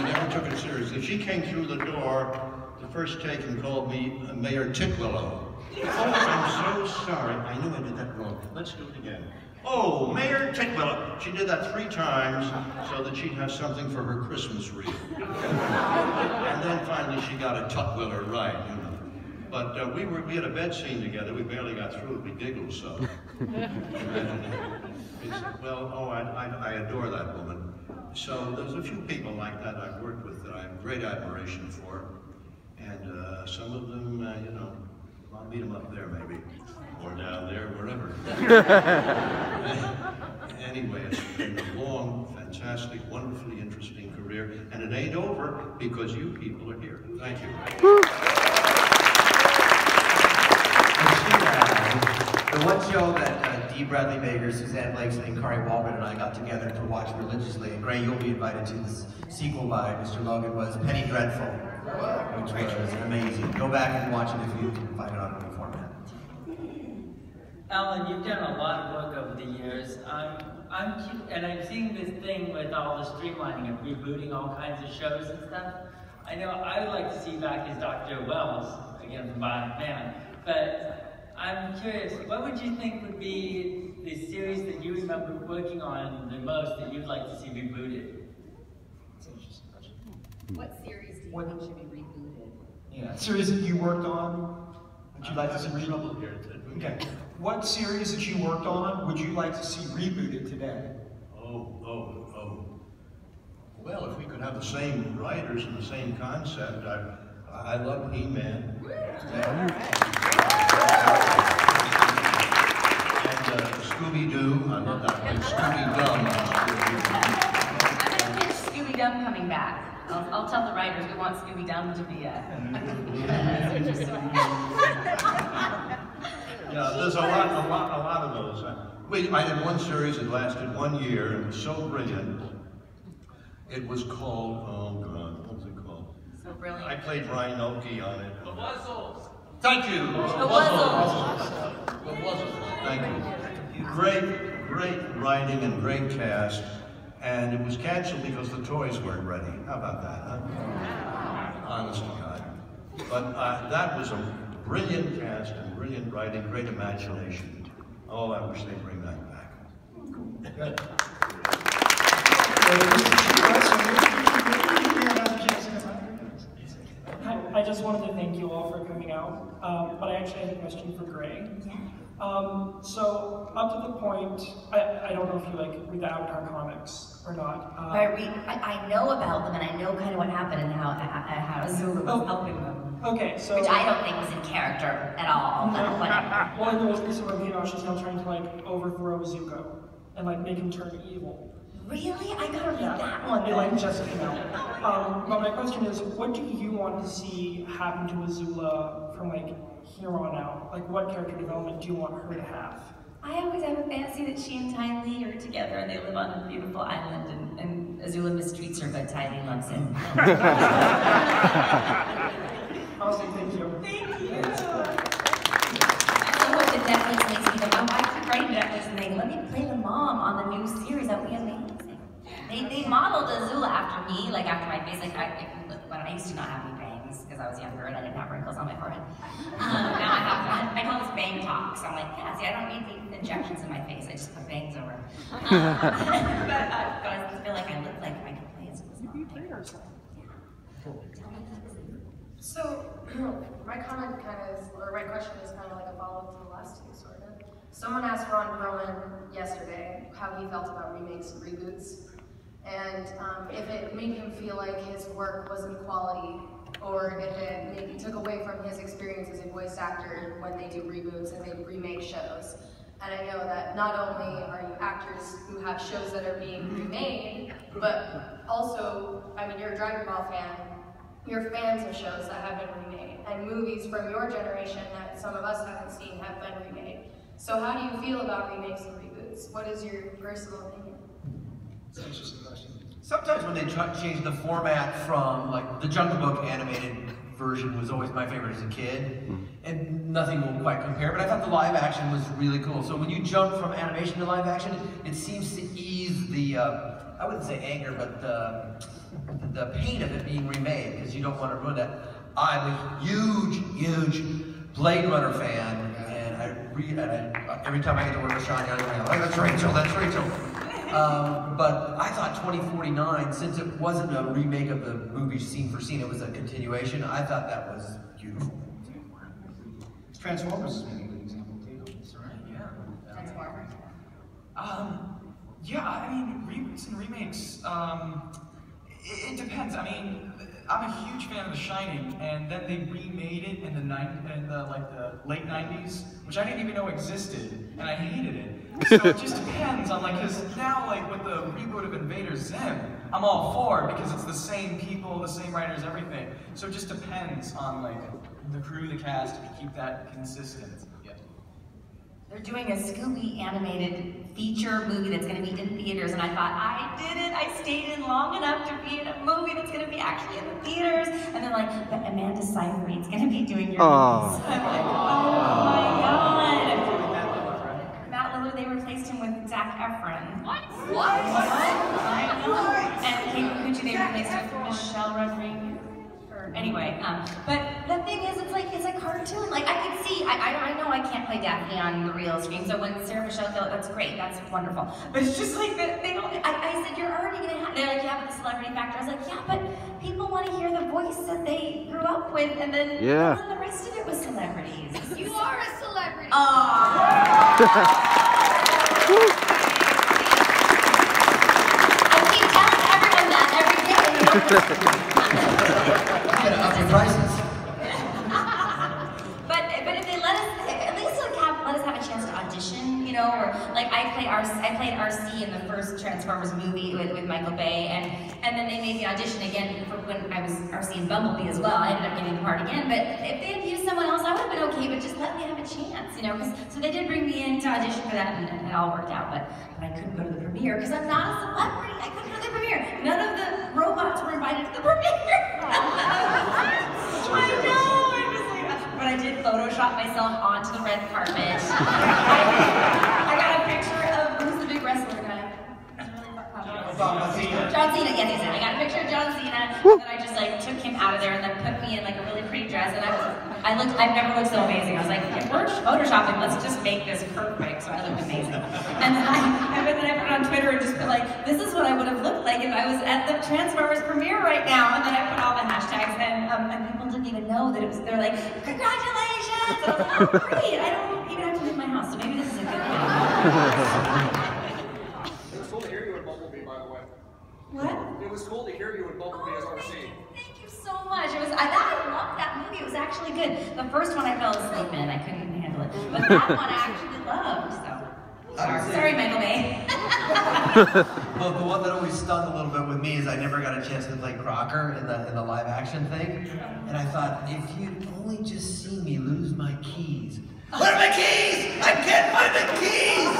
never took it seriously. She came through the door the first take and called me Mayor Titwillow. Oh, I'm so sorry. I knew I did that wrong. Let's do it again. Oh, Mayor Titwillow. She did that 3 times so that she'd have something for her Christmas wreath. And then finally she got a Tutwiller right, you know. But we had a bed scene together. We barely got through it. We giggled so. I adore that woman. So there's a few people like that I've worked with that I have great admiration for. And some of them, you know, I'll meet them up there maybe. Or down there, wherever. Anyway, it's been a long, fantastic, wonderfully interesting career. And it ain't over because you people are here. Thank you. The one show that D. Bradley Baker, Suzanne Blakes, and Kari Waldman and I got together to watch religiously, and Gray, you'll be invited to this sequel by Mr. Logan, was Penny Dreadful, which was amazing. Go back and watch it if you can find it on any format. Alan, you've done a lot of work over the years. And I'm seeing this thing with all the streamlining of rebooting all kinds of shows and stuff. I know I would like to see back as Dr. Wells, again from Bionic Man, but I'm curious, what would you think would be the series that you remember working on the most that you'd like to see rebooted? That's an interesting question. What series do you think should be rebooted? Yeah, series that you worked on, would you like to see rebooted? Okay. What series that you worked on would you like to see rebooted today? Well, if we could have the same writers and the same concept, I love He-Man. And Scooby-Doo, I love that one. Scooby-Dum. I'm going to pitch Scooby-Dum coming back. I'll tell the writers we want Scooby-Dum to be Yeah, there's a lot of those. I did one series that lasted 1 year, and it was so brilliant. It was called, oh God, what was it called? So brilliant. I played Ryan Oki on it. The Wuzzles. Thank you. The Wuzzles. The Wuzzles. Thank you. Great writing and great cast, and it was canceled because the toys weren't ready. How about that, huh? Honest to God. But that was a brilliant cast and brilliant writing, great imagination. Oh, I wish they'd bring that back. Good. I just wanted to thank you all for coming out, but I actually had a question for Gray. So up to the point, I don't know if you read the Avatar comics or not. I know about them and I know kind of what happened and how Zulu was helping them. Okay, so... Which I don't think was in character at all, but whatever. Well, in the most recent one, she's now trying to, like, overthrow Zuko and, like, make him turn evil. Really? I gotta read that one. It, like, just came out. But my question is, what do you want to see happen to Azula from, like, here on out? Like, what character development do you want her to have? I always have a fantasy that she and Ty Lee are together and they live on a beautiful island and Azula mistreats her, but Ty Lee loves him. Awesome, thank you. Thank you. I hope that Netflix makes me go, oh, I could write Netflix and they let me play the mom on the new series. That would be amazing. They modeled Azula after me, like after my face. Like when I used to not have any bangs because I was younger and I didn't have wrinkles on my forehead. Now I have one. I call this bang talk. So I'm like, yeah, see, I don't need the injections in my face. I just put bangs over. But I feel like I look like I could play Azula's mom. So, my comment kind of is, or my question is kind of like a follow-up to the last two, sort of. Someone asked Ron Perlman yesterday how he felt about remakes and reboots, and if it made him feel like his work wasn't quality, or if it maybe took away from his experience as a voice actor when they do reboots and they remake shows. And I know that not only are you actors who have shows that are being remade, but also, I mean, you're a Dragon Ball fan, you're fans of shows that have been remade, and movies from your generation that some of us haven't seen have been remade. So how do you feel about remakes and reboots? What is your personal opinion? That's an interesting question. Sometimes when they change the format from, like, the Jungle Book animated version was always my favorite as a kid, and nothing will quite compare, but I thought the live action was really cool. So when you jump from animation to live action, it seems to ease the, I wouldn't say anger, but the pain of it being remade, because you don't want to ruin that. I'm a huge Blade Runner fan, and every time I get to work with Shani, I'm like, oh, that's Rachel, that's Rachel. But I thought 2049, since it wasn't a remake of the movie scene for scene, it was a continuation, I thought that was beautiful. Transformers is maybe a good example too. That's right, yeah. Transformers. Yeah, I mean, reboots and remakes, it depends. I mean, I'm a huge fan of The Shining, and then they remade it in the late 90s, which I didn't even know existed, and I hated it. So it just depends on, like, because now, like, with the reboot of Invader Zim, I'm all for it because it's the same people, the same writers, everything. So it just depends on, like, the crew, the cast, to keep that consistent. Yeah. They're doing a Scooby animated feature movie that's going to be in theaters, and I thought, I did it! I stayed in long enough to be in a movie that's going to be actually in the theaters. And they're like, but Amanda Seyfried's going to be doing your movie. So I'm like, oh my god! Matt Lillard, they replaced him with Zac Efron. What? I know. And Kate Micucci, they replaced him with Michelle Rodriguez. Anyway, but the thing is, it's a cartoon. Like, I can see, I know I can't play Daphne on the real screen, so when Sarah Michelle Gellar, that's great, that's wonderful. But it's just like, they don't, I said, you're already gonna have, they're like, yeah, but the celebrity factor. I was like, yeah, but people want to hear the voice that they grew up with, and then the rest of it was celebrities. You are a celebrity. I keep telling everyone that every day. Gotta up your prices. but if they let us, at least let us have a chance to audition, you know, or like I played RC in the first Transformers movie with Michael Bay, and then they made me audition again for when I was RC in Bumblebee as well. I ended up getting the part again, but if they had used someone else, I would have been okay, but just let me have a chance, you know, so they did bring me in to audition for that, and it all worked out, but I couldn't go to the premiere because I'm not a celebrity. I couldn't go to the premiere. None of the robots were invited to the premiere. I know. But I did Photoshop myself onto the red carpet. I got a picture of, who's the big wrestler guy? John Cena, yes, he said. I got a picture of John Cena, and then I just like took him out of there and then put me in like a really pretty dress, and I've never looked so amazing. I was like, if we're photoshopping, let's just make this perfect. So I looked amazing. And then I put it on Twitter and just put like, this is what I would have looked like if I was at the Transformers premiere right now. And then I put all the hashtags, and people didn't even know that it was, they're like, congratulations! And I was like, oh great, I don't even have to leave my house, so maybe this is a good thing. It was cool to hear you in Bumblebee, by the way. What? It was cool to hear you in Bumblebee as RC. Thank you so much. I loved that movie. It was good. The first one I fell asleep in, I couldn't handle it. But that one I actually loved, so. Sorry, Michael Bay. Well, the one that always stung a little bit with me is I never got a chance to play Crocker in the live action thing. And I thought, if you'd only just seen me lose my keys. Where are my keys? I can't find the keys!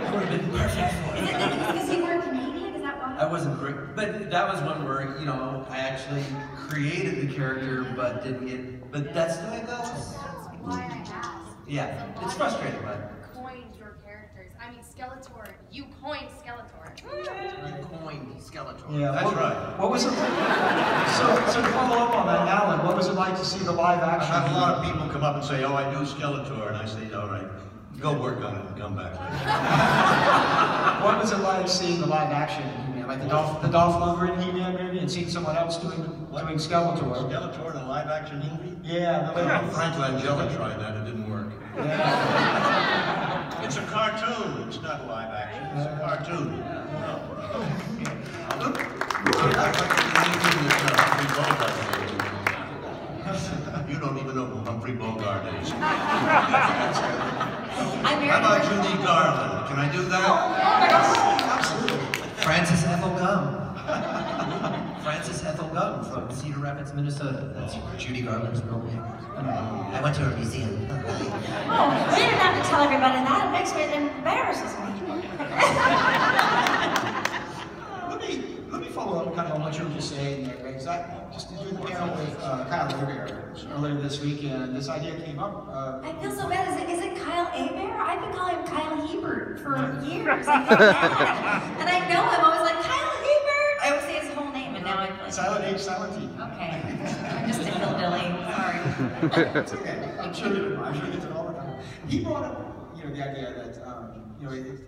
That would have been perfect for Is it because you were a comedian? Is that why? I wasn't great, but that was one where, you know, I actually created the character, but didn't get, but that's the way it goes. That's why I asked. Yeah, it's frustrating, but. Coined your characters. I mean, Skeletor. You coined Skeletor. You coined Skeletor. Yeah, That's right. What was it? So to follow up on that, Alan, what was it like to see the live I action? had a lot of people come up and say, oh, I do Skeletor, and I say, all right, go work on it and come back later. What was it like seeing the live action He-Man? Like the Dolph Lundgren He-Man movie, and seeing someone else doing Skeletor? Skeletor in a live action movie? Yeah. Frank Langella tried that, it didn't work. Yeah. It's a cartoon, it's not live action, it's a cartoon. You don't even know who Humphrey Bogart is. How about Judy Garland? Can I do that? Absolutely. Francis Ethel Gum. Francis Ethel Gum from Cedar Rapids, Minnesota. That's Judy Garland's real name. I went to her museum. Oh, we didn't have to tell everybody that. It makes me, it embarrasses me. Let me follow up kind of on what you were just saying there, because I just did a panel with Kyle Hebert earlier this week, and this idea came up. I feel so bad. Is it Kyle Hebert? I've been calling him Kyle Hebert for years. I feel bad. And I know him. I was like, Kyle Hebert! I always say his whole name, and now I feel like... Silent H, Silent T. Okay. I'm just a hillbilly. Sorry. It's okay. I'm sure he gets it all the time. He brought up, the idea that,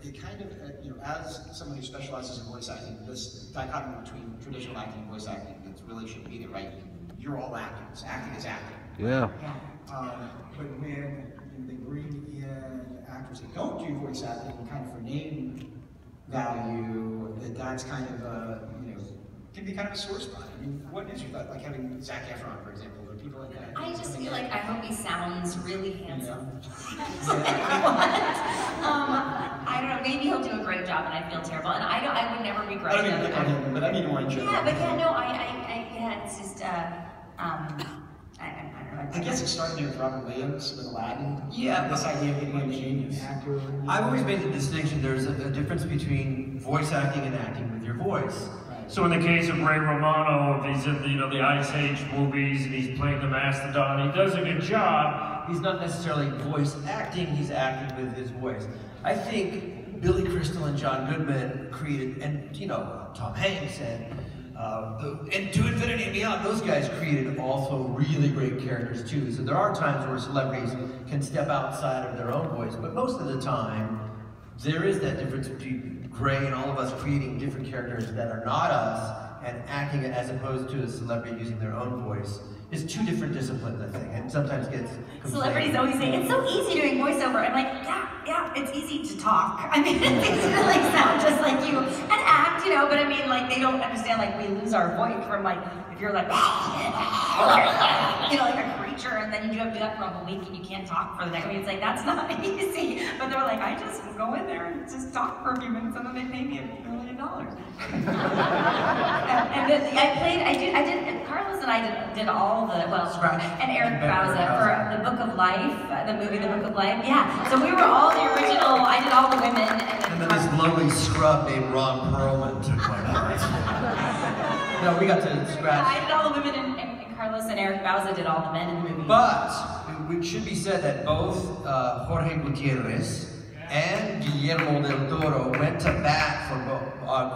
it kind of, as someone who specializes in voice acting, this dichotomy between traditional acting and voice acting that really shouldn't be there, right? You're all actors. Acting is acting. Yeah. But when they bring in actors that don't do voice acting, kind of for name value, that's kind of can be kind of a sore spot. I mean, what is your thought? Like having Zac Efron, for example, or people like that. I just feel like I hope he sounds really handsome. I don't know. Maybe he'll do a great job, and I feel terrible. And I would never begrudge him. I don't mean to pick on him, but I mean more in general. Yeah, but yeah, no, it's just I guess it started there with Robert Williams with Aladdin. Yeah, this idea of getting an actor. I've always made the distinction. There's a difference between voice acting and acting with your voice. So in the case of Ray Romano, if he's in the Ice Age movies and he's playing the Mastodon, he does a good job. He's not necessarily voice acting, he's acting with his voice. I think Billy Crystal and John Goodman created, and Tom Hanks and To Infinity and Beyond, those guys created also really great characters too. So there are times where celebrities can step outside of their own voice, but most of the time, there is that difference between Gray and all of us creating different characters that are not us and acting it as opposed to a celebrity using their own voice is two different disciplines, I think, and sometimes gets Celebrities always say, it's so easy doing voiceover. I'm like, yeah, it's easy to talk. I mean, it's easy to sound just like you and act, but I mean, they don't understand, we lose our voice from if you're like a creature, and then you have to do that for a week and you can't talk for the next week. It's that's not easy. But they're like, I just go in there and just talk for a few minutes and then they pay me $1 million. Carlos and I did all the, and Eric Bauza for The Book of Life, the movie The Book of Life. Yeah, so we were all the original, I did all the women. And then this lovely scrub named Ron Perlman took my part. No, we got to scratch. I did all the women, and Carlos and Eric Bauza did all the men in the movie. But it should be said that both Jorge Gutierrez and Guillermo del Toro went to bat for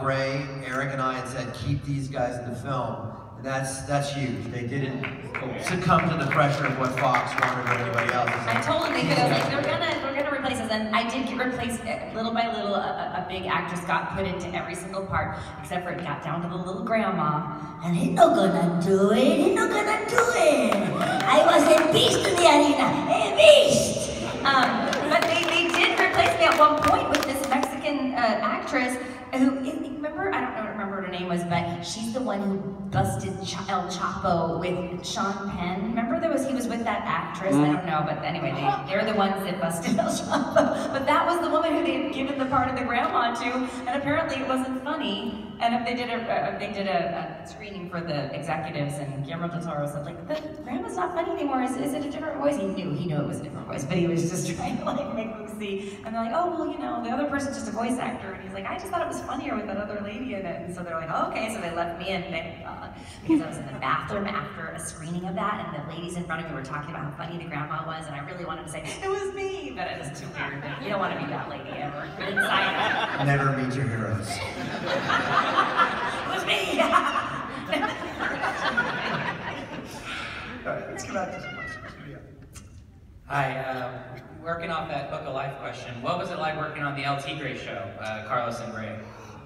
Gray, Eric, and I, and said, keep these guys in the film. And that's huge. They didn't succumb to the pressure of what Fox wanted or anybody else. I told them they could. I was like, we're gonna replace us, and I did get replaced little by little. A big actress got put into every single part, except for it got down to the little grandma. And he's not gonna do it. He's not gonna do it. I was a beast in the arena, a beast. But they did replace me at one point with this Mexican actress who, remember, I don't remember what her name was, but she's the one who busted El Chapo with Sean Penn. Remember he was with that actress? I don't know, but anyway, they're the ones that busted El Chapo. But that was the woman who they had given the part of the grandma to, and apparently it wasn't funny. And they did a screening for the executives, and Guillermo del Toro said, like, the grandma's not funny anymore. Is it a different voice? He knew it was a different voice, but he was just trying to like make them see. And they're like, oh well, you know, the other person's just a voice actor. And he's like, I just thought it was funnier with that other lady in it. And so they're like, oh, okay. So they left me in, because I was in the bathroom after a screening of that, and the ladies in front of me were talking about how funny the grandma was, and I really wanted to say it was me, but it was too weird. You don't want to be that lady ever. Inside. Never meet your heroes. It was me! Alright, let's get back to some questions. Hi, working off that Book of Life question, what was it like working on the LT Gray show, Carlos and Gray?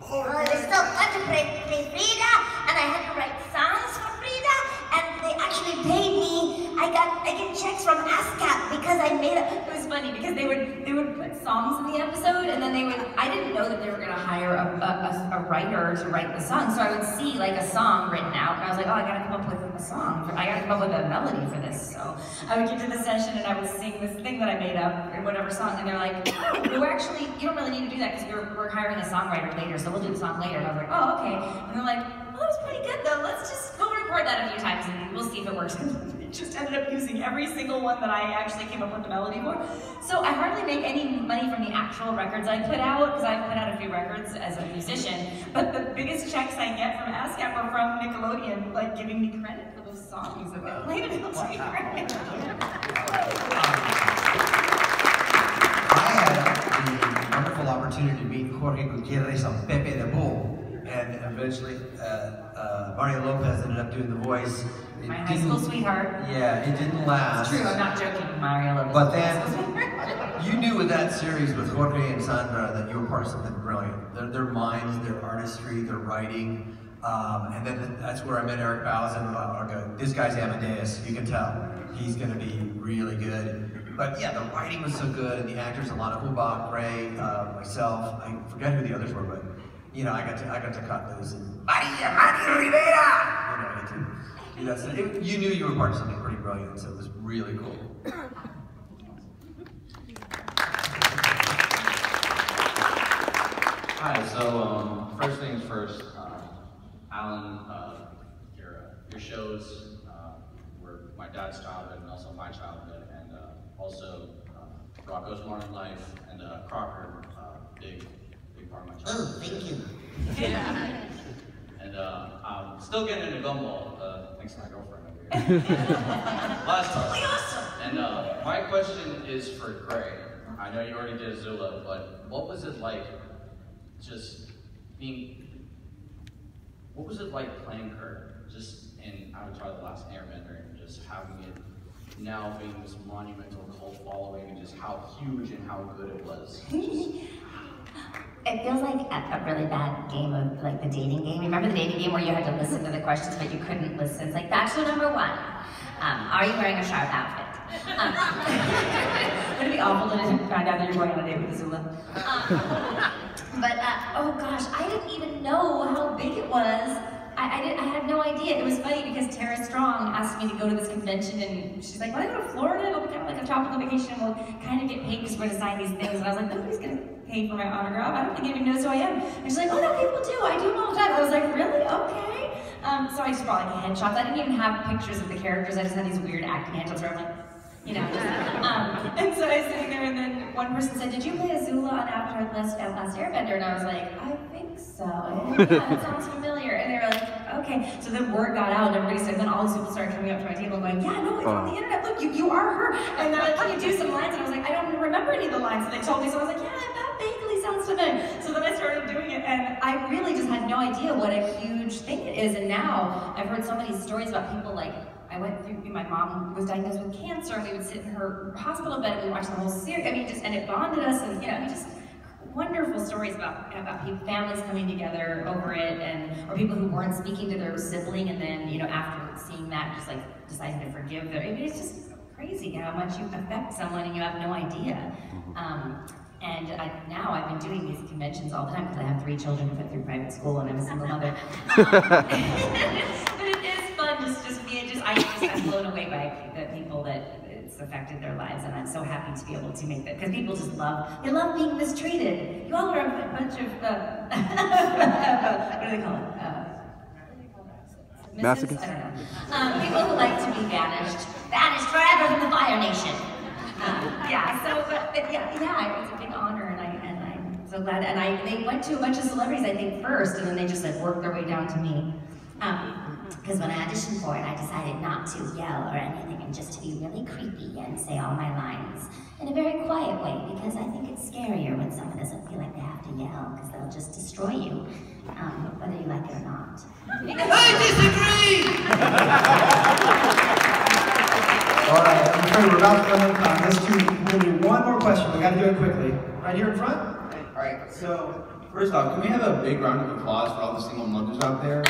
Oh, it was so fun to play Frida, and I had to write songs for Frida, and they actually paid me. I get checks from ASCAP because I made it. It was funny because they would put songs in the episode, and then I didn't know that they were gonna hire a writer to write the song, so I would see like a song written out, and I was like, oh, I gotta come up with a song, I gotta come up with a melody for this. So I would get to the session and I would sing this thing that I made up in whatever song, and they're like, oh, actually, you don't really need to do that because we're hiring a songwriter later, so we'll do the song later. And I was like, oh, okay. And they're like, well, that was pretty good though. Let's just go record that a few times and we'll see if it works. It just ended up using every single one that I actually came up with the melody for. So I hardly make any money from the actual records I put out, because I've put out a few records as a musician, but the biggest checks I get from ASCAP are from Nickelodeon, like giving me credit for those songs that they played in LT Gray. I had the wonderful opportunity to meet Jorge Gutierrez on Pepe the Bull, and eventually Mario Lopez ended up doing the voice. My high school sweetheart. Yeah, it didn't last. It's true, I'm not joking, Mario Lopez. But then, you knew with that series with Jorge and Sandra that you were part of something brilliant. Their minds, their artistry, their writing, and then that's where I met Eric Bausen. This guy's Amadeus, you can tell. He's gonna be really good. But yeah, the writing was so good, and the actors, Alana Hubach, Gray, myself, I forget who the others were, but you know, I got to cut those. And Maria Rivera! You know, I get to do that. So you knew you were part of something pretty brilliant, so it was really cool. Hi, so first things first, Alan, your shows were my dad's childhood and also my childhood, and also Rocco's Modern Life and Crocker, big part of my childhood. Oh, thank you. And I'm still getting into gumball, thanks to my girlfriend over here. Last time. And my question is for Gray. I know you already did Azula, but what was it like playing her just in Avatar: The Last Airbender, and just having it now being this monumental cult following, and just how huge and how good it was? It feels like a really bad game of like the dating game. Remember the dating game where you had to listen to the questions but you couldn't listen? It's like bachelor number 1. Are you wearing a sharp outfit? Would it be awful to find out that you're going on a date with Azula? But oh gosh, I didn't even know how big it was. I had no idea. It was funny because Tara Strong asked me to go to this convention, and she's like, "Want to go to Florida? It'll be kind of like a tropical vacation, and we'll kind of get paid because we're going to sign these things." And I was like, "Nobody's going to pay for my autograph. I don't think anyone knows who I am." And she's like, "Oh no, people do. I do them all the time." I was like, "Really? Okay." So I just brought like headshots. I didn't even have pictures of the characters. I just had these weird acting headshots where I'm like, you know. And so I was sitting there, and then one person said, "Did you play Azula on Avatar: The Last Airbender?" And I was like, "I think so. Yeah, that sounds familiar." And they were like, "Okay." So then word got out, and everybody said, then all these people started coming up to my table and going, "Yeah, no, it's on the internet. Look, you are her." And they're like, "Can you do some lines?" And I was like, "I don't remember any of the lines." And they told me, so I was like, "Yeah, that vaguely sounds familiar." So then I started doing it, and I really just had no idea what a huge thing it is. And now I've heard so many stories about people like, I went through, my mom was diagnosed with cancer, and we would sit in her hospital bed and we watched the whole series. I mean, and it bonded us, and you know, just wonderful stories about people, families coming together over it, or people who weren't speaking to their sibling, and then, you know, after seeing that, just like deciding to forgive them. I mean, it's just crazy how much you affect someone and you have no idea. And now I've been doing these conventions all the time because I have 3 children to put through private school and I'm a single mother. But it is I'm blown away by the people that it's affected their lives, and I'm so happy to be able to make that, because people just love being mistreated. You all are a bunch of, what do they call it? Masochists? I don't know. People who like to be banished forever from the Fire Nation. Yeah, it was a big honor, and I'm so glad. And they went to a bunch of celebrities, I think, first, and then they just like worked their way down to me. Because when I auditioned for it, I decided not to yell or anything, and just to be really creepy and say all my lines in a very quiet way, because I think it's scarier when someone doesn't feel like they have to yell, because they'll just destroy you, whether you like it or not. I disagree! All right, I'm afraid we're about to run out of time. We're going to do one more question. We got to do it quickly. Right here in front. All right, so first off, can we have a big round of applause for all the single mothers out there?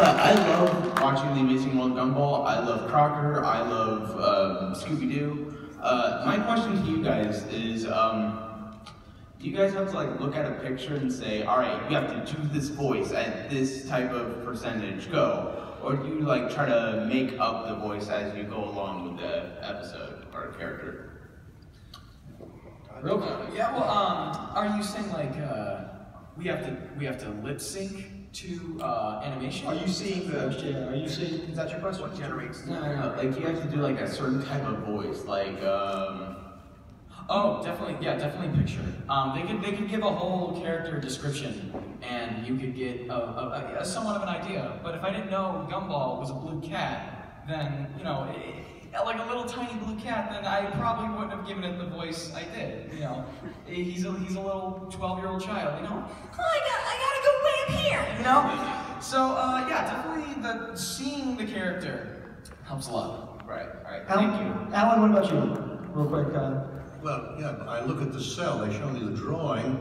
I love watching The Amazing World Gumball. I love Crocker. I love Scooby-Doo. My question to you guys is, do you guys have to like look at a picture and say, all right, you have to do this voice at this type of percentage, go? Or do you like try to make up the voice as you go along with the episode or character? Real quick. Yeah, well, are you saying like we have to lip sync to animation? Are you seeing is that your question? What generates? No. Like you have to do like a certain type of voice, like Oh, definitely, yeah, definitely picture. They could give a whole character description, and you could get a somewhat of an idea. But if I didn't know Gumball was a blue cat, then like a little tiny blue cat, then I probably wouldn't have given it the voice I did. He's a little 12-year-old child. I gotta go way up here. So yeah, definitely seeing the character helps a lot. Right. Thank you. Alan, what about you? Real quick. Well, yeah, I look at the cell, they show me the drawing,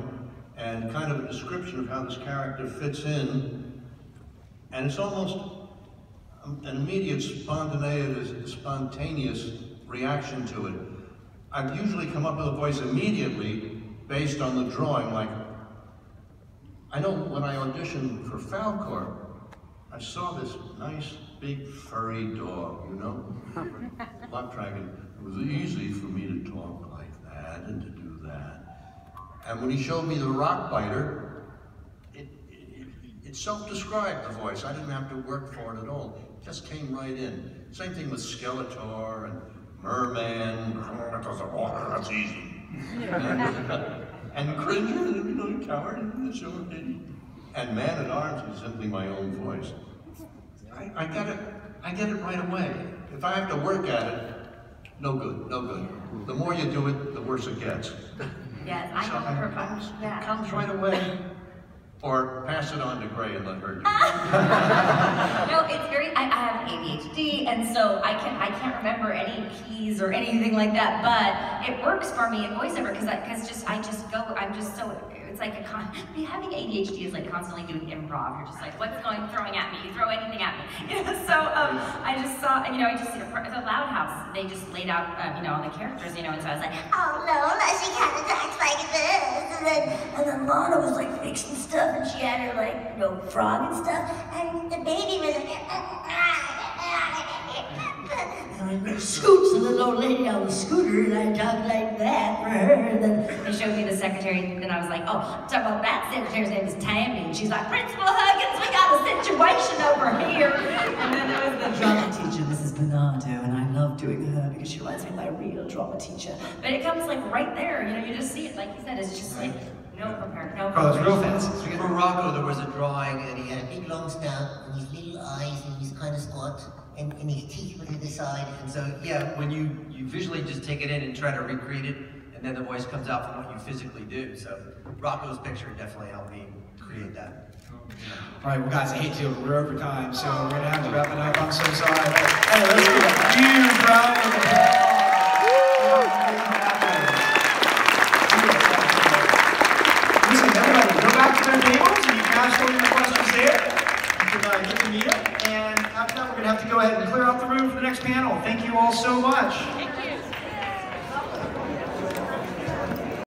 and kind of a description of how this character fits in, and it's almost an immediate spontaneous reaction to it. I've usually come up with a voice immediately based on the drawing, like, I know when I auditioned for Falcor, I saw this nice, big, furry dog, Black Dragon. It was easy for me to talk like that and to do that. And when he showed me the rock biter, it self-described the voice. I didn't have to work for it at all. It just came right in. Same thing with Skeletor and Merman. That's easy. And Cringer, coward, and Man-at-Arms is simply my own voice. I get it right away. If I have to work at it, no good. The more you do it, the worse it gets. Yes, I know her punch. It comes right away. Or pass it on to Gray and let her do it. No, it's very, I have ADHD, and so I can't remember any keys or anything like that, but it works for me in voiceover, because I'm just so, it's like having ADHD is like constantly doing improv. You're just like, what's throwing at me? You throw anything at me. So I just saw, I just the Loud House, they just laid out, all the characters, and so I was like, oh no, she kind of talks like this, and then Lana was like fixing stuff, and she had her like, frog and stuff, and the baby was like, scoots, and the little lady on the scooter, and I talked like that for her, and then they showed me the secretary, and I was like, oh, talk about that secretary's name is Tammy, and she's like, Principal Huggins, we got a situation over here, and then there was the drama teacher, Mrs. Bernardo, and I love doing her, because she reminds me of my real drama teacher, but it comes like right there, you just see it, like you said, it's just like, no prepared, no Carlos, real fast. For Rocco, there was a drawing, and he had a big long snout, and these little eyes, and he's kind of squat, and his teeth were to the side. And so, yeah, when you visually just take it in and try to recreate it, and then the voice comes out from what you physically do. So Rocco's picture definitely helped me create that. All right, well, guys, I hate to, we're over time, so we're going to have to wrap it up. I'm so sorry. Hey, let's give a huge round of applause. Listen, everybody, go back to their tables, and you can ask all your questions there. You can get to meet them, and after that, we're going to have to go ahead and clear out the room for the next panel. Thank you all so much.